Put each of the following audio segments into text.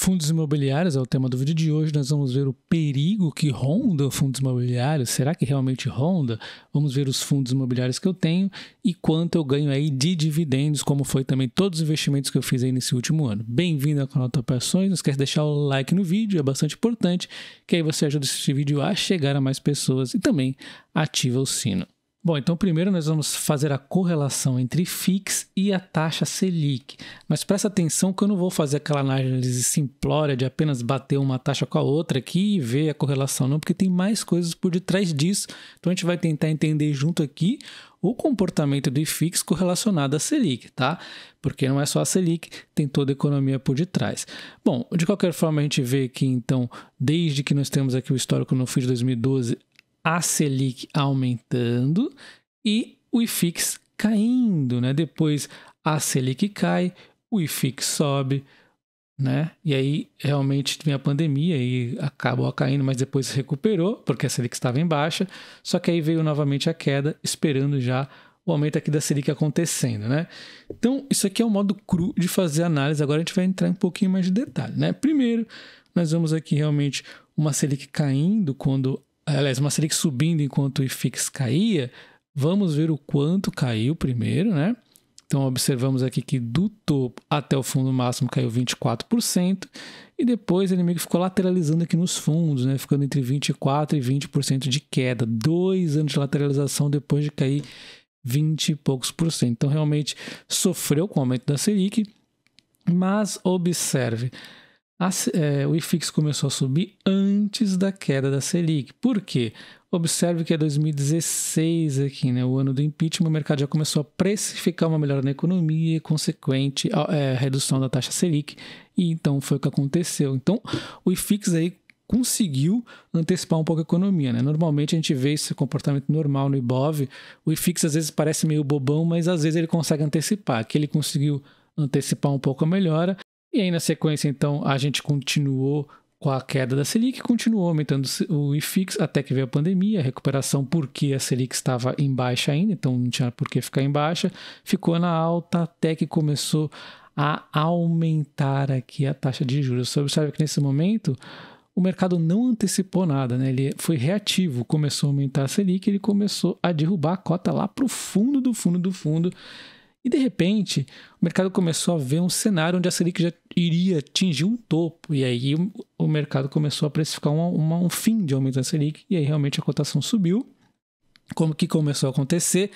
Fundos imobiliários é o tema do vídeo de hoje. Nós vamos ver o perigo que ronda fundos imobiliários. Será que realmente ronda? Vamos ver os fundos imobiliários que eu tenho e quanto eu ganho aí de dividendos, como foi também todos os investimentos que eu fiz aí nesse último ano. Bem-vindo ao canal Top Ações. Não esquece de deixar o like no vídeo, é bastante importante, que aí você ajuda esse vídeo a chegar a mais pessoas e também ativa o sino. Bom, então primeiro nós vamos fazer a correlação entre FIX e a taxa Selic. Mas presta atenção que eu não vou fazer aquela análise simplória de apenas bater uma taxa com a outra aqui e ver a correlação não, porque tem mais coisas por detrás disso. Então a gente vai tentar entender junto aqui o comportamento do IFIX correlacionado à Selic, tá? Porque não é só a Selic, tem toda a economia por detrás. Bom, de qualquer forma a gente vê que então, desde que nós temos aqui o histórico no FII de 2012, a Selic aumentando e o IFIX caindo, né? Depois a Selic cai, o IFIX sobe, né? E aí realmente vem a pandemia e acabou caindo, mas depois se recuperou, porque a Selic estava em baixa, só que aí veio novamente a queda, esperando já o aumento aqui da Selic acontecendo, né? Então, isso aqui é o modo cru de fazer análise. Agora a gente vai entrar um pouquinho mais de detalhe, né? Primeiro, nós vemos aqui realmente uma Selic caindo aliás, uma Selic subindo enquanto o IFIX caía. Vamos ver o quanto caiu primeiro, né? Então, observamos aqui que do topo até o fundo máximo caiu 24%, e depois ele meio que ficou lateralizando aqui nos fundos, né? Ficando entre 24% e 20% de queda. 2 anos de lateralização depois de cair 20 e poucos por cento. Então, realmente sofreu com o aumento da Selic, mas observe, o IFIX começou a subir antes da queda da Selic. Por quê? Observe que é 2016 aqui, né, o ano do impeachment, o mercado já começou a precificar uma melhora na economia, consequente redução da taxa Selic, e então foi o que aconteceu. Então, o IFIX aí conseguiu antecipar um pouco a economia, né? Normalmente a gente vê esse comportamento normal no Ibov. O IFIX às vezes parece meio bobão, mas às vezes ele consegue antecipar. Aqui ele conseguiu antecipar um pouco a melhora. E aí, na sequência, então, a gente continuou com a queda da Selic, continuou aumentando o IFIX até que veio a pandemia, a recuperação porque a Selic estava em baixa ainda, então não tinha por que ficar em baixa, ficou na alta até que começou a aumentar aqui a taxa de juros. Você observa que nesse momento o mercado não antecipou nada, né? Ele foi reativo, começou a aumentar a Selic, ele começou a derrubar a cota lá para o fundo do fundo do fundo. E, de repente, o mercado começou a ver um cenário onde a Selic já iria atingir um topo. E aí o mercado começou a precificar um fim de aumento da Selic. E aí realmente a cotação subiu. Como que começou a acontecer?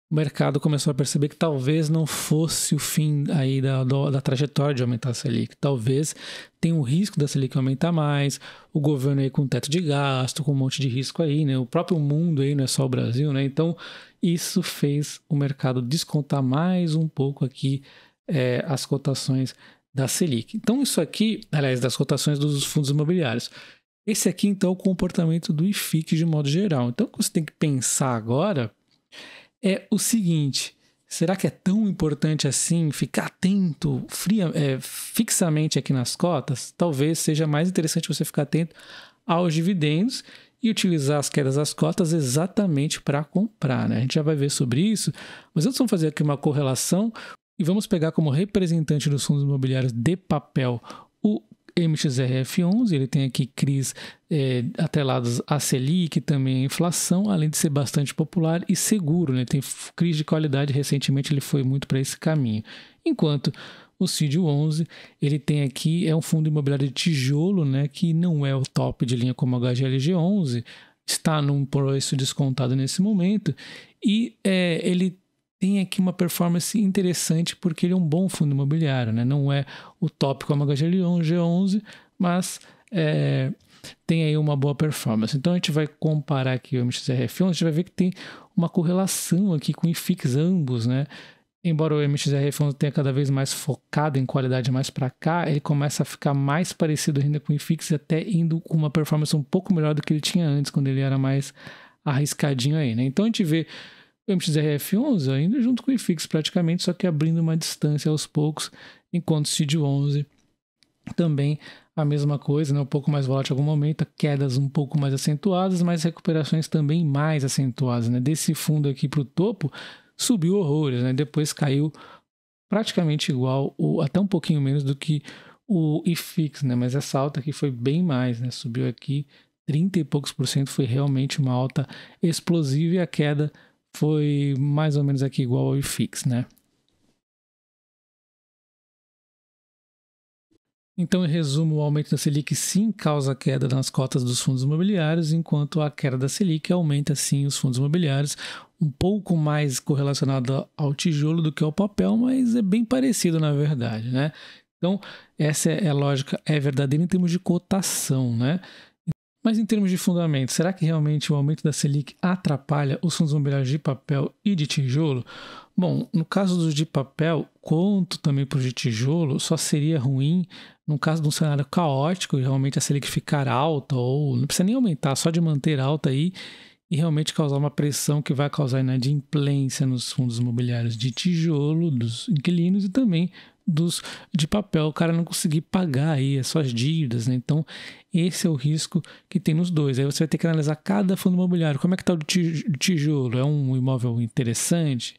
O mercado começou a perceber que talvez não fosse o fim aí da trajetória de aumentar a Selic. Talvez tenha um risco da Selic aumentar mais, o governo aí com teto de gasto, com um monte de risco aí, né? O próprio mundo aí, não é só o Brasil, né? Então, isso fez o mercado descontar mais um pouco aqui as cotações da Selic. Então, isso aqui, aliás, das cotações dos fundos imobiliários. Esse aqui, então, é o comportamento do IFIX de modo geral. Então, o que você tem que pensar agora é o seguinte: será que é tão importante assim ficar atento fixamente aqui nas cotas? Talvez seja mais interessante você ficar atento aos dividendos e utilizar as quedas das cotas exatamente para comprar, né? A gente já vai ver sobre isso, mas antes vamos fazer aqui uma correlação e vamos pegar como representante dos fundos imobiliários de papel o MXRF11, ele tem aqui CRIs atrelados à Selic, também a inflação, além de ser bastante popular e seguro, né? Tem CRIs de qualidade, recentemente ele foi muito para esse caminho. Enquanto o CID11, ele tem aqui, é um fundo imobiliário de tijolo, né? Que não é o top de linha como o HGLG11, está num preço descontado nesse momento, e ele tem aqui uma performance interessante porque ele é um bom fundo imobiliário, né? Não é o top como a HGLG11, mas tem aí uma boa performance. Então a gente vai comparar aqui o MXRF11, a gente vai ver que tem uma correlação aqui com o IFIX ambos, né? Embora o MXRF11 tenha cada vez mais focado em qualidade mais para cá, ele começa a ficar mais parecido ainda com o IFIX, até indo com uma performance um pouco melhor do que ele tinha antes, quando ele era mais arriscadinho aí, né? Então a gente vê o MXRF11 ainda junto com o IFIX praticamente, só que abrindo uma distância aos poucos, enquanto o CID11 também a mesma coisa, né? Um pouco mais volátil em algum momento, quedas um pouco mais acentuadas, mas recuperações também mais acentuadas, né? Desse fundo aqui para o topo, subiu horrores, né? Depois caiu praticamente igual, ou até um pouquinho menos do que o IFIX, né? Mas essa alta aqui foi bem mais, né? Subiu aqui 30 e poucos por cento, foi realmente uma alta explosiva e a queda foi mais ou menos aqui igual ao IFIX, né? Então, em resumo, o aumento da Selic sim causa queda nas cotas dos fundos imobiliários, enquanto a queda da Selic aumenta sim os fundos imobiliários, um pouco mais correlacionado ao tijolo do que ao papel, mas é bem parecido na verdade, né? Então, essa é a lógica, é verdadeira em termos de cotação, né? Mas em termos de fundamento, será que realmente o aumento da Selic atrapalha os fundos imobiliários de papel e de tijolo? Bom, no caso dos de papel, quanto também para os de tijolo, só seria ruim no caso de um cenário caótico e realmente a Selic ficar alta, ou não precisa nem aumentar, só de manter alta aí e realmente causar uma pressão que vai causar inadimplência nos fundos imobiliários de tijolo, dos inquilinos e também dos de papel, o cara não conseguir pagar aí as suas dívidas, né? Então, esse é o risco que tem nos dois. Aí você vai ter que analisar cada fundo imobiliário. Como é que está o tijolo? É um imóvel interessante?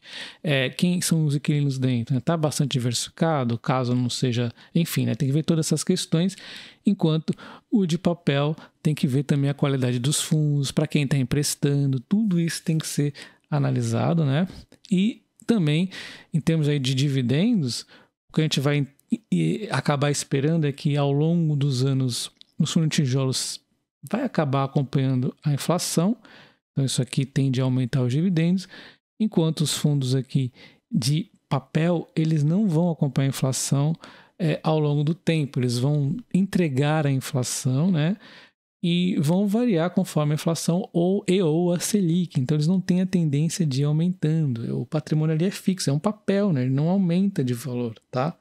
Quem são os inquilinos dentro? Está bastante diversificado? Caso não seja... Enfim, né? Tem que ver todas essas questões, enquanto o de papel tem que ver também a qualidade dos fundos, para quem está emprestando, tudo isso tem que ser analisado, né? E também, em termos aí de dividendos, o que a gente vai acabar esperando é que ao longo dos anos os fundos de tijolos vai acabar acompanhando a inflação, então isso aqui tende a aumentar os dividendos, enquanto os fundos aqui de papel, eles não vão acompanhar a inflação ao longo do tempo, eles vão entregar a inflação, né? E vão variar conforme a inflação ou a Selic. Então, eles não têm a tendência de ir aumentando. O patrimônio ali é fixo, é um papel, né? Ele não aumenta de valor, tá?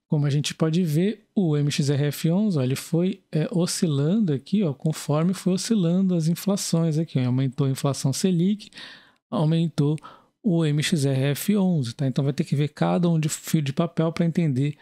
Como a gente pode ver, o MXRF11, ó, ele foi oscilando aqui, ó, conforme foi oscilando as inflações aqui. Ó, aumentou a inflação Selic, aumentou o MXRF11, tá? Então, vai ter que ver cada um de fio de papel para entender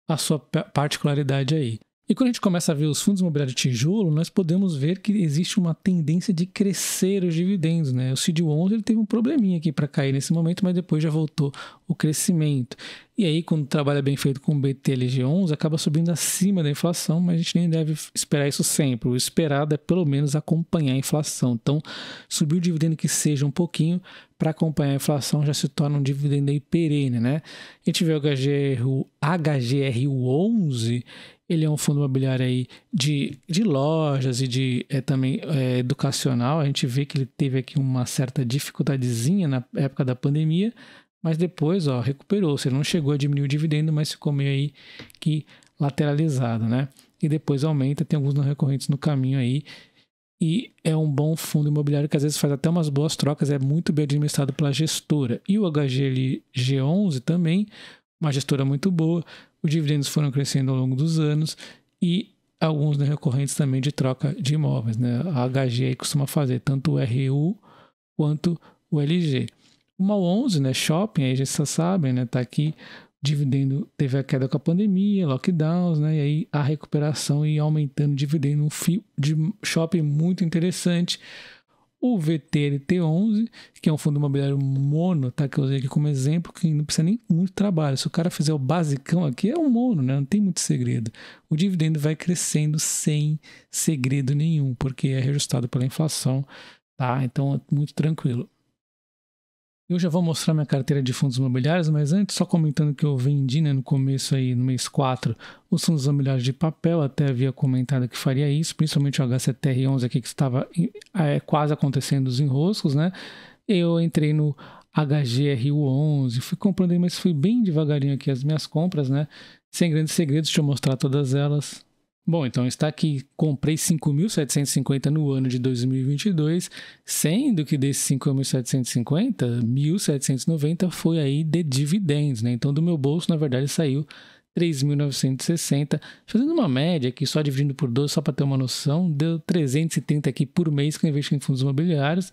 a sua particularidade aí. E quando a gente começa a ver os fundos imobiliários de tijolo, nós podemos ver que existe uma tendência de crescer os dividendos, né? O CID11 ele teve um probleminha aqui para cair nesse momento, mas depois já voltou o crescimento. E aí, quando trabalha bem feito com o BTLG11, acaba subindo acima da inflação, mas a gente nem deve esperar isso sempre. O esperado é pelo menos acompanhar a inflação. Então, subir o dividendo que seja um pouquinho para acompanhar a inflação já se torna um dividendo aí perene, né? A gente vê o HGRU11, ele é um fundo imobiliário aí de lojas e de também educacional. A gente vê que ele teve aqui uma certa dificuldadezinha na época da pandemia, mas depois recuperou. Você não chegou a diminuir o dividendo, mas ficou meio aí que lateralizado, né? E depois aumenta, tem alguns não recorrentes no caminho aí. E é um bom fundo imobiliário que às vezes faz até umas boas trocas, é muito bem administrado pela gestora. E o HGLG11 também, uma gestora muito boa. Os dividendos foram crescendo ao longo dos anos e alguns recorrentes também de troca de imóveis, né? A HG aí costuma fazer tanto o RU quanto o LG. O MAL11, né? Shopping, aí já sabem, né? Tá aqui, o dividendo teve a queda com a pandemia, lockdowns, né? E aí a recuperação e aumentando o dividendo, um fio de shopping muito interessante. O VTLT11, que é um fundo imobiliário mono, tá? Que eu usei aqui como exemplo, que não precisa nem muito trabalho. Se o cara fizer o basicão aqui, é um mono, né? Não tem muito segredo. O dividendo vai crescendo sem segredo nenhum, porque é reajustado pela inflação, tá? Então, é muito tranquilo. Eu já vou mostrar minha carteira de fundos imobiliários, mas antes, só comentando que eu vendi, né, no começo aí, no mês 4, os fundos imobiliários de papel, até havia comentado que faria isso, principalmente o H7R11 aqui, que estava quase acontecendo os enroscos, né? Eu entrei no HGRU11, fui comprando aí, mas fui bem devagarinho aqui as minhas compras, né? Sem grandes segredos, deixa eu mostrar todas elas. Bom, então está aqui, comprei 5.750 no ano de 2022, sendo que desses 5.750, 1.790 foi aí de dividendos, né? Então do meu bolso, na verdade, saiu 3.960, fazendo uma média aqui, só dividindo por 12, só para ter uma noção, deu 330 aqui por mês que eu investi em fundos imobiliários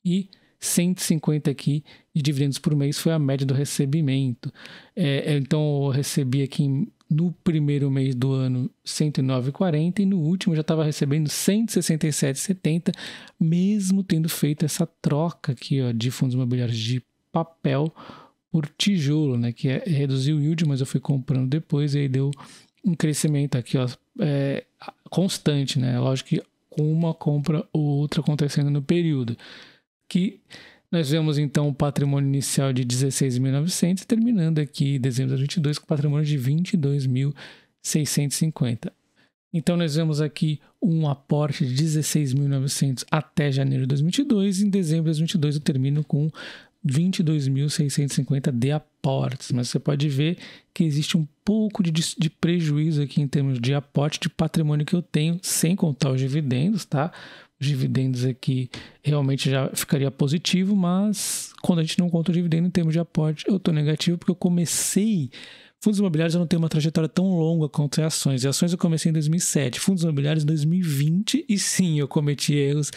e 150 aqui de dividendos por mês foi a média do recebimento. Então eu recebi aqui no primeiro mês do ano R$ 109,40 e no último já estava recebendo R$ 167,70, mesmo tendo feito essa troca aqui de fundos imobiliários de papel por tijolo, né? Que reduziu o yield, mas eu fui comprando depois e aí deu um crescimento aqui, ó, constante, né? Lógico que com uma compra ou outra acontecendo no período. Que nós vemos então um patrimônio inicial de 16.900 terminando aqui em dezembro de 2022 com patrimônio de 22.650. Então nós vemos aqui um aporte de 16.900 até janeiro de 2022 e em dezembro de 2022 eu termino com 22.650 de aportes, mas você pode ver que existe um pouco de prejuízo aqui em termos de aporte de patrimônio que eu tenho, sem contar os dividendos, tá? Os dividendos aqui realmente já ficaria positivo, mas quando a gente não conta o dividendo em termos de aporte, eu estou negativo porque eu comecei... Fundos imobiliários eu não tenho uma trajetória tão longa quanto ações. E ações eu comecei em 2007, fundos imobiliários em 2020 e sim, eu cometi erros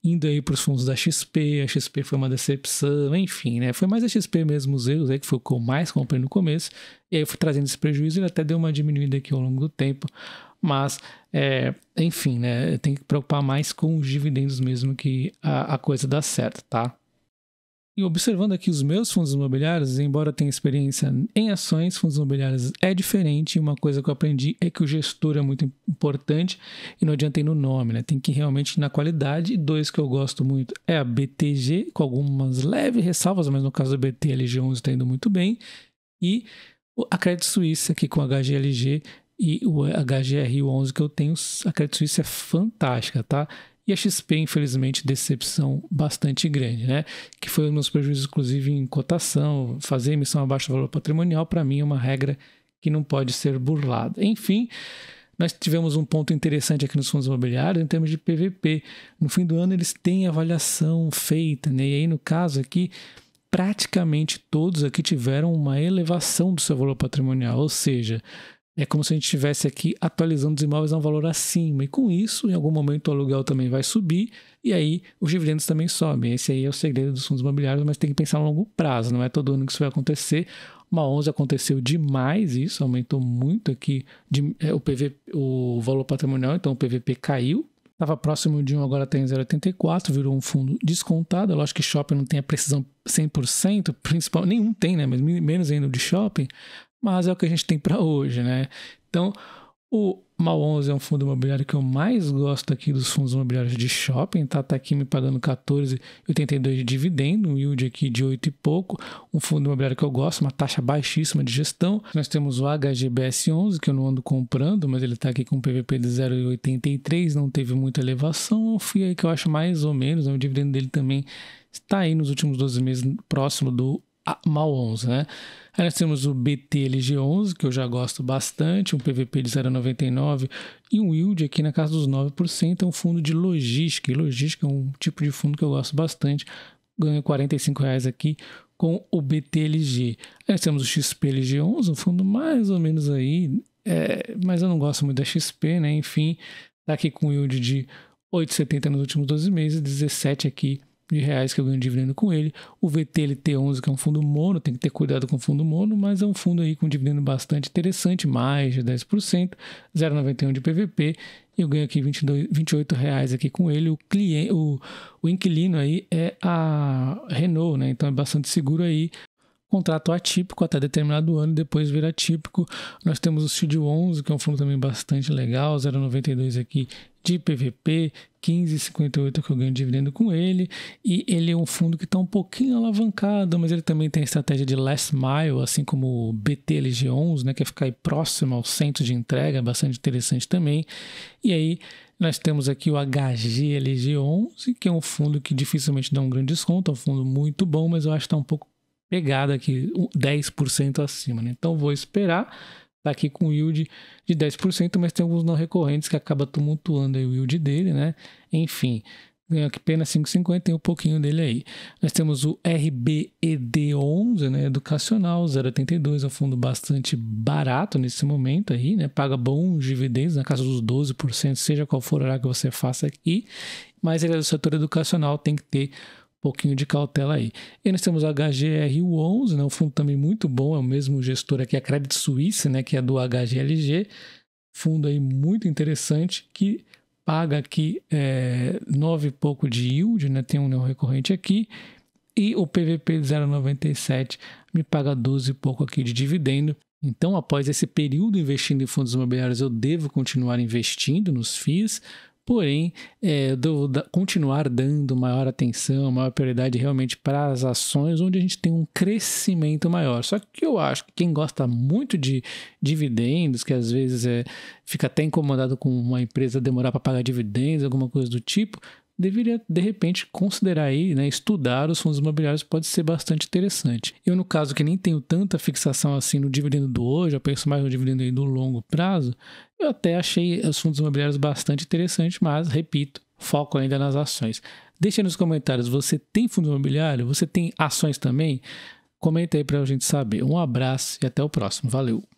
indo aí para os fundos da XP, a XP foi uma decepção, enfim, né? Foi mais a XP mesmo, os erros aí, que foi o que eu mais comprei no começo, e aí eu fui trazendo esse prejuízo e ele até deu uma diminuída aqui ao longo do tempo, mas, enfim, né? Tem que preocupar mais com os dividendos mesmo que a coisa dá certo, tá? E observando aqui os meus fundos imobiliários, embora eu tenha experiência em ações, fundos imobiliários é diferente. Uma coisa que eu aprendi é que o gestor é muito importante e não adianta ir no nome, né? Tem que ir realmente ir na qualidade. E dois que eu gosto muito é a BTG, com algumas leves ressalvas, mas no caso da BTLG11 está indo muito bem. E a Credit Suisse aqui com a HGLG e o HGR11 que eu tenho, a Credit Suisse é fantástica, tá? E a XP, infelizmente, decepção bastante grande, né? Que foi um dos meus prejuízos, inclusive, em cotação. Fazer emissão abaixo do valor patrimonial, para mim, é uma regra que não pode ser burlada. Enfim, nós tivemos um ponto interessante aqui nos fundos imobiliários em termos de PVP. No fim do ano, eles têm avaliação feita, né? E aí, no caso aqui, praticamente todos aqui tiveram uma elevação do seu valor patrimonial, ou seja... É como se a gente estivesse aqui atualizando os imóveis a um valor acima. E com isso, em algum momento, o aluguel também vai subir e aí os dividendos também sobem. Esse aí é o segredo dos fundos imobiliários, mas tem que pensar a longo prazo. Não é todo ano que isso vai acontecer. Uma 11 aconteceu demais isso, aumentou muito aqui o valor patrimonial, então o PVP caiu. Estava próximo de 1, agora está em 0,84, virou um fundo descontado. Lógico que shopping não tem a precisão 100%, principal, nenhum tem, né? Mas menos ainda de shopping. Mas é o que a gente tem para hoje, né? Então, o MAL11 é um fundo imobiliário que eu mais gosto aqui dos fundos imobiliários de shopping, tá? Tá aqui me pagando 14,82 de dividendo, um yield aqui de 8 e pouco. Um fundo imobiliário que eu gosto, uma taxa baixíssima de gestão. Nós temos o HGBS11, que eu não ando comprando, mas ele tá aqui com um PVP de 0,83, não teve muita elevação. É um FII aí que eu acho mais ou menos, né? O dividendo dele também está aí nos últimos 12 meses próximo do MAL11, né? Aí nós temos o BTLG11, que eu já gosto bastante, um PVP de 0,99 e um yield aqui na casa dos 9%, é um fundo de logística, e logística é um tipo de fundo que eu gosto bastante, ganho R$45 aqui com o BTLG. Aí nós temos o XPLG11, um fundo mais ou menos aí, mas eu não gosto muito da XP, né? Enfim, tá aqui com yield de 8,70 nos últimos 12 meses, 17 aqui de reais que eu ganho dividendo com ele. O VTLT11, que é um fundo mono, tem que ter cuidado com o fundo mono, mas é um fundo aí com dividendo bastante interessante, mais de 10%, 0,91 de PVP, e eu ganho aqui R$28 aqui com ele. O inquilino aí é a Renault, né? Então é bastante seguro aí. Contrato atípico até determinado ano, depois vira atípico. Nós temos o CID11, que é um fundo também bastante legal, 0,92 aqui de PVP, 15,58 que eu ganho de dividendo com ele, e ele é um fundo que está um pouquinho alavancado, mas ele também tem a estratégia de last mile, assim como o BTLG11, né, que é ficar aí próximo ao centro de entrega, bastante interessante também. E aí nós temos aqui o HGLG11, que é um fundo que dificilmente dá um grande desconto, é um fundo muito bom, mas eu acho que está um pouco pegada aqui, 10% acima, né? Então vou esperar, tá aqui com yield de 10%, mas tem alguns não recorrentes que acaba tumultuando aí o yield dele, né? Enfim, ganha aqui apenas 5,50, tem um pouquinho dele aí. Nós temos o RBED11, né? Educacional, 0,82, é um fundo bastante barato nesse momento aí, né? Paga bons dividendos, na casa dos 12%, seja qual for o horário que você faça aqui, mas ele é do setor educacional, tem que ter pouquinho de cautela aí. E nós temos o HGR11, né, um fundo também muito bom, é o mesmo gestor aqui, a Credit Suisse, né, que é do HGLG, fundo aí muito interessante, que paga aqui 9 e pouco de yield, né, tem um não recorrente aqui, e o PVP de 0,97 me paga 12 e pouco aqui de dividendo. Então, após esse período investindo em fundos imobiliários, eu devo continuar investindo nos FIIs, porém, eu devo continuar dando maior atenção, maior prioridade realmente para as ações onde a gente tem um crescimento maior. Só que eu acho que quem gosta muito de dividendos, que às vezes fica até incomodado com uma empresa demorar para pagar dividendos, alguma coisa do tipo, deveria, de repente, considerar aí, né, estudar os fundos imobiliários, pode ser bastante interessante. Eu, no caso, que nem tenho tanta fixação assim no dividendo do hoje, eu penso mais no dividendo aí do longo prazo, eu até achei os fundos imobiliários bastante interessantes, mas, repito, foco ainda nas ações. Deixa aí nos comentários, você tem fundo imobiliário? Você tem ações também? Comenta aí pra gente saber. Um abraço e até o próximo. Valeu!